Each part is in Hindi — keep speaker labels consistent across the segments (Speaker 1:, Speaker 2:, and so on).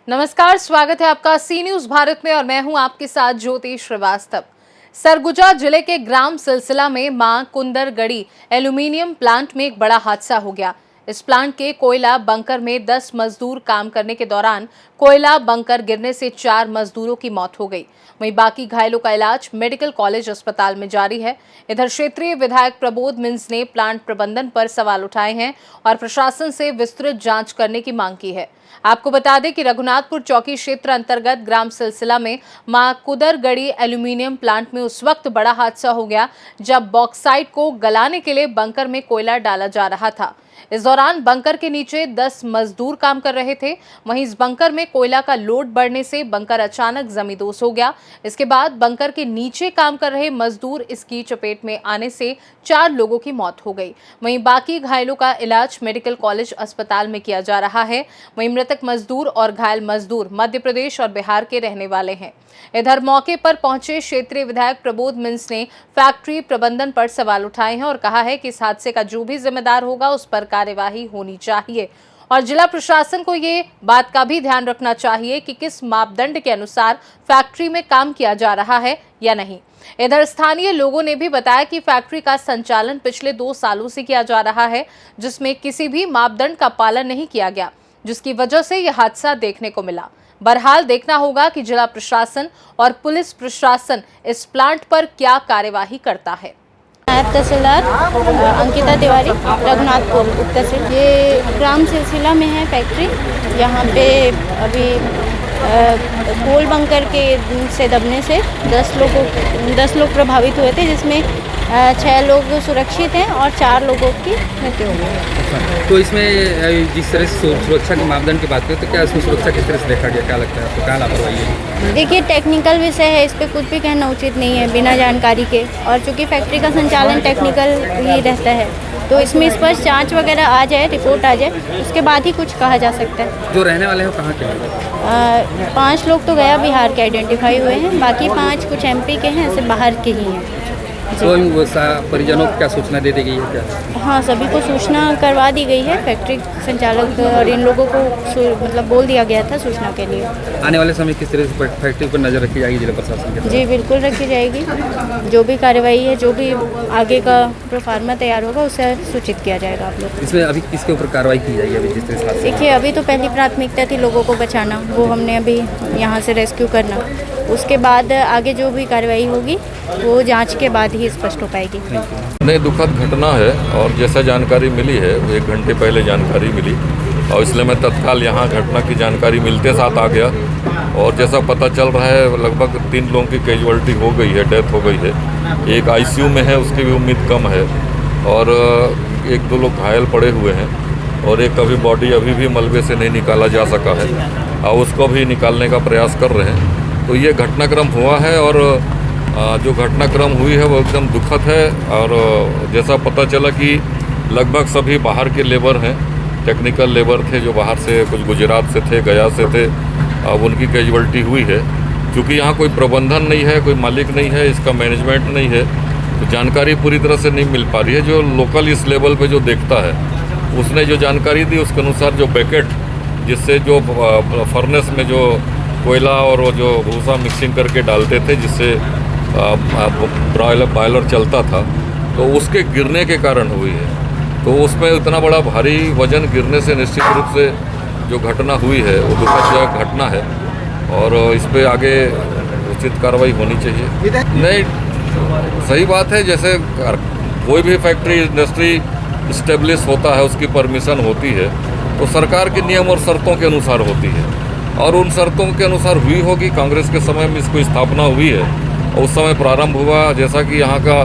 Speaker 1: नमस्कार, स्वागत है आपका सी न्यूज भारत में और मैं हूं आपके साथ ज्योति श्रीवास्तव। सरगुजा जिले के ग्राम सिलसिला में मां कुंदरगढ़ी एल्यूमीनियम प्लांट में एक बड़ा हादसा हो गया। इस प्लांट के कोयला बंकर में 10 मजदूर काम करने के दौरान कोयला बंकर गिरने से 4 मजदूरों की मौत हो गई। वहीं बाकी घायलों का इलाज मेडिकल कॉलेज अस्पताल में जारी है। इधर क्षेत्रीय विधायक प्रबोध मिंज ने प्लांट प्रबंधन पर सवाल उठाए हैं और प्रशासन से विस्तृत जांच करने की मांग की है। आपको बता दें कि रघुनाथपुर चौकी क्षेत्र अंतर्गत ग्राम सिलसिला में मां कुंदरगढ़ी एल्यूमीनियम प्लांट में उस वक्त बड़ा हादसा हो गया जब बॉक्साइट को गलाने के लिए बंकर में कोयला डाला जा रहा था। इस दौरान बंकर के नीचे 10 मजदूर काम कर रहे थे। वहीं इस बंकर में कोयला का लोड बढ़ने से बंकर अचानक जमींदोज हो गया। इसके बाद बंकर के नीचे काम कर रहे मजदूर इसकी चपेट में आने से 4 लोगों की मौत हो गई। वहीं बाकी घायलों का इलाज मेडिकल कॉलेज अस्पताल में किया जा रहा है। वहीं मृतक मजदूर और घायल मजदूर मध्य प्रदेश और बिहार के रहने वाले हैं। इधर मौके पर पहुंचे क्षेत्रीय विधायक प्रबोध मिंज ने फैक्ट्री प्रबंधन पर सवाल उठाए हैं और कहा है कि इस हादसे का जो भी जिम्मेदार होगा उस पर कार्यवाही होनी चाहिए और जिला प्रशासन को ये बात का भी ध्यान रखना चाहिए कि किस मापदंड के अनुसार फैक्ट्री में काम किया जा रहा है या नहीं। इधर स्थानीय लोगों ने भी बताया कि फैक्ट्री का संचालन पिछले 2 सालों से किया जा रहा है, जिसमें किसी भी मापदंड का पालन नहीं किया गया, जिसकी वजह से यह हादसा देखने को मिला। बहरहाल देखना होगा कि जिला प्रशासन और पुलिस प्रशासन इस प्लांट पर क्या कार्यवाही करता है।
Speaker 2: नायब तहसीलदार अंकिता तिवारी, रघुनाथपुर उप तहसील। ये ग्राम सिलसिला में है फैक्ट्री। यहाँ पे अभी कोल बंकर के से दबने से 10 लोग प्रभावित हुए थे, जिसमें 6 लोग सुरक्षित हैं और 4 लोगों की मृत्यु हो गई।
Speaker 3: तो इसमें जिस तरह से सुरक्षा के मापदंड की बात करें तो क्या इसमें सुरक्षा किस तरह से देखा गया, क्या लगता है आपको, क्या लापरवाही है?
Speaker 2: देखिए, टेक्निकल विषय है, इस पर कुछ भी कहना उचित नहीं है बिना जानकारी के, और चूँकि फैक्ट्री का संचालन टेक्निकल ही रहता है तो इसमें स्पष्ट जांच वगैरह आ जाए, रिपोर्ट आ जाए, उसके बाद ही कुछ कहा जा सकता है।
Speaker 3: जो रहने वाले हैं कहाँ के हैं?
Speaker 2: 5 लोग तो गया बिहार के आइडेंटिफाई हुए हैं, बाकी 5 कुछ MP के हैं, ऐसे बाहर के ही हैं।
Speaker 3: तो परिजनों को क्या सूचना दे दी गई है क्या?
Speaker 2: हाँ, सभी को सूचना करवा दी गई है। फैक्ट्री संचालक और इन लोगों को मतलब बोल दिया गया था सूचना के लिए।
Speaker 3: आने वाले समय किस तरह से फैक्ट्री पर नजर रखी जाएगी जिला प्रशासन के?
Speaker 2: जी बिल्कुल रखी जाएगी। जो भी कार्रवाई है, जो भी आगे का प्रोफार्मा तैयार होगा उसे सूचित किया जाएगा आप लोग।
Speaker 3: इसमें अभी किसके ऊपर कार्रवाई की जाएगी? अभी जिस तरह से
Speaker 2: देखिए, अभी तो पहली प्राथमिकता थी लोगों को बचाना, वो हमने अभी यहाँ से रेस्क्यू करना। उसके बाद आगे जो भी कार्रवाई होगी वो जांच के बाद ही स्पष्ट हो पाएगी।
Speaker 4: नहीं, दुखद घटना है और जैसा जानकारी मिली है 1 घंटे पहले जानकारी मिली और इसलिए मैं तत्काल यहाँ घटना की जानकारी मिलते साथ आ गया और जैसा पता चल रहा है लगभग 3 लोगों की कैजुअलिटी हो गई है, डेथ हो गई है। एक ICU में है, उसकी भी उम्मीद कम है और 1-2 लोग घायल पड़े हुए हैं और एक अभी बॉडी अभी भी मलबे से नहीं निकाला जा सका है और उसको भी निकालने का प्रयास कर रहे हैं। तो ये घटनाक्रम हुआ है और जो घटनाक्रम हुई है वो एकदम दुखद है और जैसा पता चला कि लगभग सभी बाहर के लेबर हैं, टेक्निकल लेबर थे जो बाहर से, कुछ गुजरात से थे, गया से थे, अब उनकी कैजुअलिटी हुई है। क्योंकि यहाँ कोई प्रबंधन नहीं है, कोई मालिक नहीं है, इसका मैनेजमेंट नहीं है, तो जानकारी पूरी तरह से नहीं मिल पा रही है। जो लोकल इस लेवल पे जो देखता है उसने जो जानकारी दी उसके अनुसार जो पैकेट जिससे जो फर्नेस में जो कोयला और वो जो भूसा मिक्सिंग करके डालते थे जिससे बॉयलर चलता था, तो उसके गिरने के कारण हुई है। तो उसमें इतना बड़ा भारी वजन गिरने से निश्चित रूप से जो घटना हुई है वो दुखदायक घटना है और इस पे आगे उचित कार्रवाई होनी चाहिए। नहीं, सही बात है, जैसे कोई भी फैक्ट्री इंडस्ट्री इस्टेब्लिश होता है, उसकी परमिशन होती है तो सरकार के नियम और शर्तों के अनुसार होती है और उन शर्तों के अनुसार हुई होगी। कांग्रेस के समय में इसको स्थापना हुई है और उस समय प्रारंभ हुआ, जैसा कि यहाँ का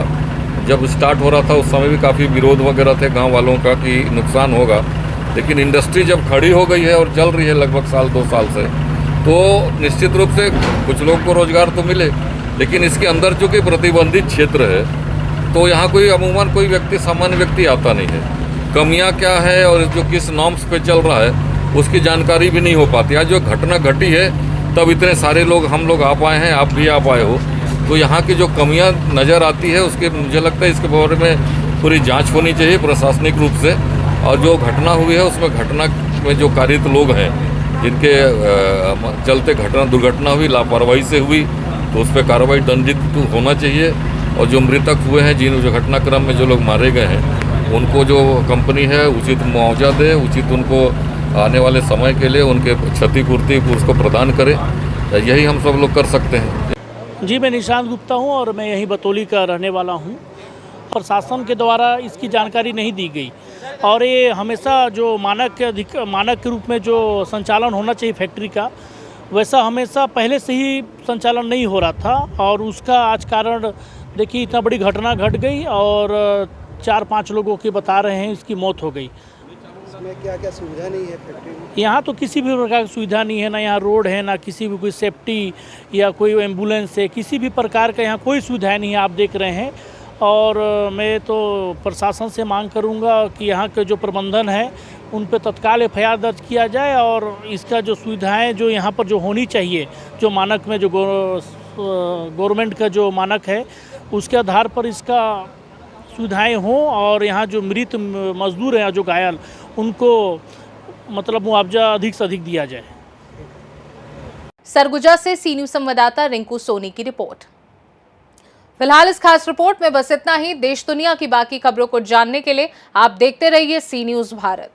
Speaker 4: जब स्टार्ट हो रहा था उस समय भी काफ़ी विरोध वगैरह थे गांव वालों का कि नुकसान होगा, लेकिन इंडस्ट्री जब खड़ी हो गई है और चल रही है लगभग 1-2 साल से, तो निश्चित रूप से कुछ लोग को रोजगार तो मिले, लेकिन इसके अंदर चूँकि प्रतिबंधित क्षेत्र है तो यहाँ कोई अमूमन कोई व्यक्ति, सामान्य व्यक्ति आता नहीं है। कमियाँ क्या है और जो किस नॉर्म्स पे चल रहा है उसकी जानकारी भी नहीं हो पाती। आज जो घटना घटी है तब इतने सारे लोग, हम लोग आ पाए हैं, आप भी आ पाए हो, तो यहाँ की जो कमियाँ नज़र आती है उसके मुझे लगता है इसके बारे में पूरी जांच होनी चाहिए प्रशासनिक रूप से। और जो घटना हुई है उसमें घटना में जो कारित लोग हैं जिनके चलते दुर्घटना हुई, लापरवाही से हुई, तो उस पर कार्रवाई दंडित होना चाहिए। और जो मृतक हुए हैं, जो घटनाक्रम में जो लोग मारे गए हैं, उनको जो कंपनी है उचित मुआवजा दे, उचित उनको आने वाले समय के लिए उनके क्षतिपूर्ति उसको प्रदान करे। यही हम सब लोग कर सकते हैं।
Speaker 5: जी, मैं निशांत गुप्ता हूं और मैं यहीं बतौली का रहने वाला हूं। और शासन के द्वारा इसकी जानकारी नहीं दी गई और ये हमेशा जो मानक के रूप में जो संचालन होना चाहिए फैक्ट्री का, वैसा हमेशा पहले से ही संचालन नहीं हो रहा था। और उसका आज कारण देखिए, इतना बड़ी घटना घट गई और 4-5 लोगों के बता रहे हैं इसकी मौत हो गई।
Speaker 6: इसमें क्या सुविधा नहीं है फैक्ट्री में?
Speaker 5: यहाँ तो किसी भी प्रकार की सुविधा नहीं है, ना यहाँ रोड है, ना किसी भी कोई सेफ्टी या कोई एम्बुलेंस है, किसी भी प्रकार का यहाँ कोई सुविधा नहीं है, आप देख रहे हैं। और मैं तो प्रशासन से मांग करूँगा कि यहाँ के जो प्रबंधन है उन पर तत्काल FIR दर्ज किया जाए और इसका जो सुविधाएं जो यहाँ पर जो होनी चाहिए, जो मानक में जो गवर्नमेंट का जो मानक है उसके आधार पर इसका सुविधाएं हों और यहाँ जो मृत मजदूर हैं, जो घायल, उनको मतलब मुआवजा अधिक से अधिक दिया जाए।
Speaker 1: सरगुजा से सी न्यूज़ संवाददाता रिंकू सोनी की रिपोर्ट। फिलहाल इस खास रिपोर्ट में बस इतना ही। देश दुनिया की बाकी खबरों को जानने के लिए आप देखते रहिए सी न्यूज़ भारत।